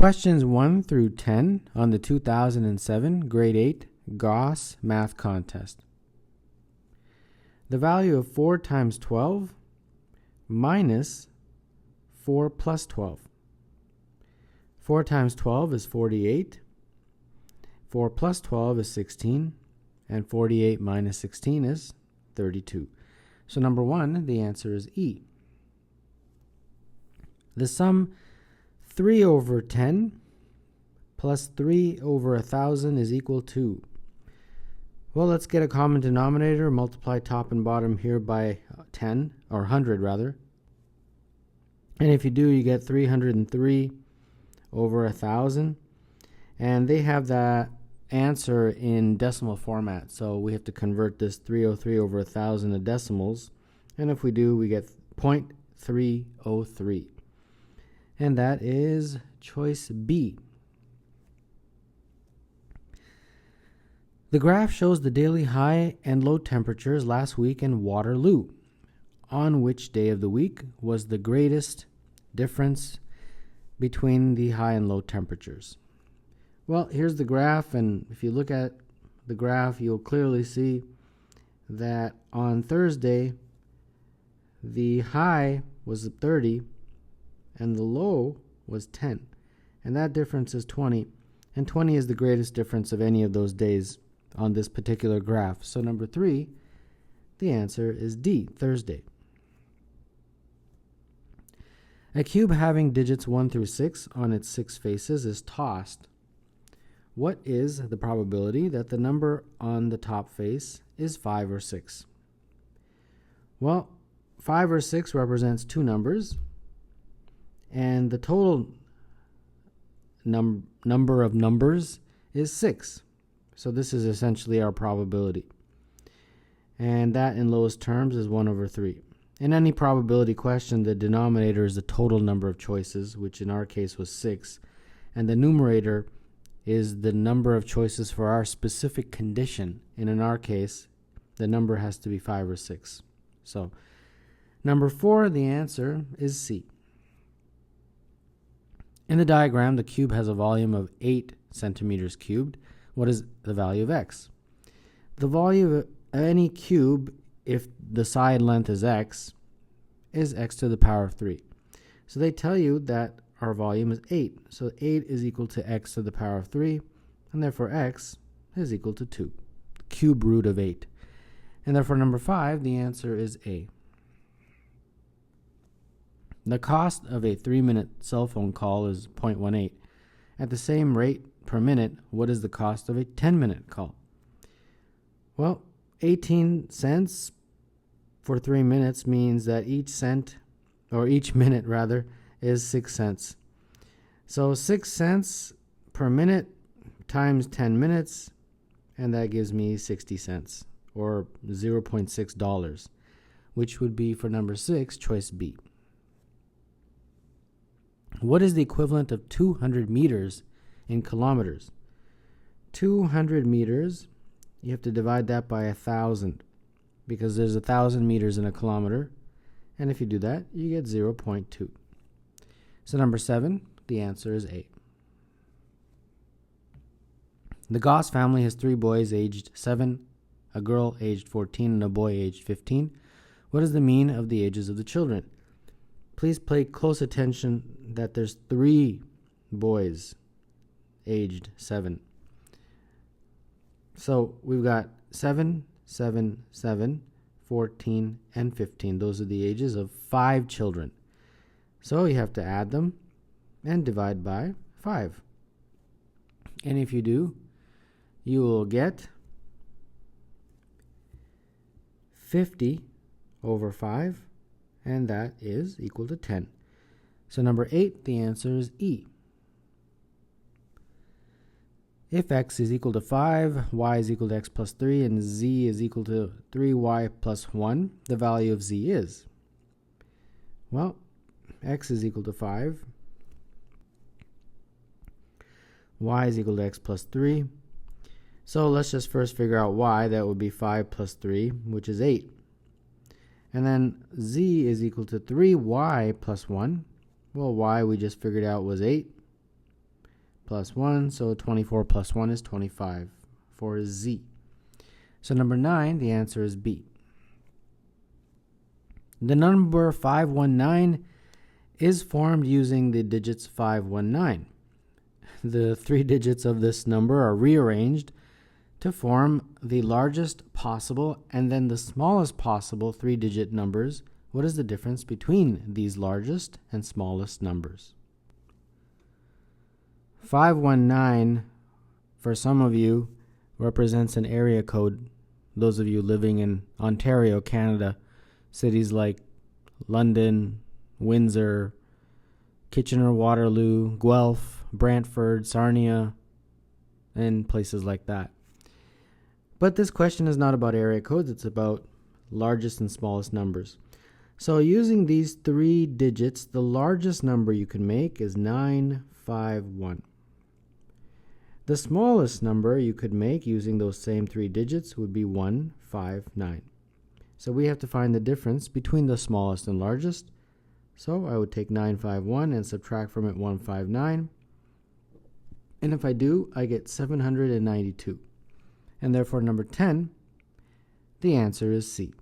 Questions 1 through 10 on the 2007 Grade 8 Gauss Math Contest. The value of 4 times 12 minus 4 plus 12. 4 times 12 is 48. 4 plus 12 is 16. And 48 minus 16 is 32. So number 1, the answer is E. The sum 3 over 10 plus 3 over 1,000 is equal to, well, let's get a common denominator, multiply top and bottom here by 10, or 100 rather. And if you do, you get 303 over 1,000. And they have that answer in decimal format, so we have to convert this 303 over 1,000 to decimals. And if we do, we get 0.303. And that is choice B. The graph shows the daily high and low temperatures last week in Waterloo. On which day of the week was the greatest difference between the high and low temperatures? Well, here's the graph, and if you look at the graph, you'll clearly see that on Thursday, the high was 30 and the low was 10. And that difference is 20. And 20 is the greatest difference of any of those days on this particular graph. So number 3, the answer is D, Thursday. A cube having digits 1 through 6 on its 6 faces is tossed. What is the probability that the number on the top face is 5 or 6? Well, 5 or 6 represents 2 numbers, and the total number of numbers is 6. So this is essentially our probability. And that in lowest terms is 1 over 3. In any probability question, the denominator is the total number of choices, which in our case was 6. And the numerator is the number of choices for our specific condition. And in our case, the number has to be 5 or 6. So number 4, the answer is C. In the diagram, the cube has a volume of 8 centimeters cubed. What is the value of x? The value of any cube, if the side length is x to the power of 3. So they tell you that our volume is 8. So 8 is equal to x to the power of 3, and therefore x is equal to 2, cube root of 8. And therefore number 5, the answer is A. The cost of a 3-minute cell phone call is 0.18. At the same rate per minute, what is the cost of a 10-minute call? Well, 18 cents for 3 minutes means that each minute rather, is 6 cents. So 6 cents per minute times 10 minutes, and that gives me 60 cents, or $0.6, which would be for number 6, choice B. What is the equivalent of 200 meters in kilometers? 200 meters, you have to divide that by 1,000, because there's 1,000 meters in a kilometer, and if you do that, you get 0.2. So number 7, the answer is A. The Gauss family has 3 boys aged 7, a girl aged 14, and a boy aged 15. What is the mean of the ages of the children? Please pay close attention that there's 3 boys aged 7. So we've got 7, 7, 7, 14, and 15. Those are the ages of 5 children. So you have to add them and divide by 5. And if you do, you will get 50 over 5, and that is equal to 10. So number 8, the answer is E. If x is equal to 5, y is equal to x plus 3, and z is equal to 3y plus 1, the value of z is? Well, x is equal to 5, y is equal to x plus 3. So let's just first figure out y. That would be 5 plus 3, which is 8. And then z is equal to 3y plus 1. Well, y we just figured out was 8. plus 1, so 24 plus 1 is 25 for Z. So number 9, the answer is B. The number 519 is formed using the digits 519. The 3 digits of this number are rearranged to form the largest possible and then the smallest possible 3-digit numbers. What is the difference between these largest and smallest numbers? 519, for some of you, represents an area code. Those of you living in Ontario, Canada, cities like London, Windsor, Kitchener-Waterloo, Guelph, Brantford, Sarnia, and places like that. But this question is not about area codes, it's about largest and smallest numbers. So using these 3 digits, the largest number you can make is 951. The smallest number you could make using those same 3 digits would be 159. So we have to find the difference between the smallest and largest. So I would take 951 and subtract from it 159. And if I do, I get 792. And therefore number 10, the answer is C.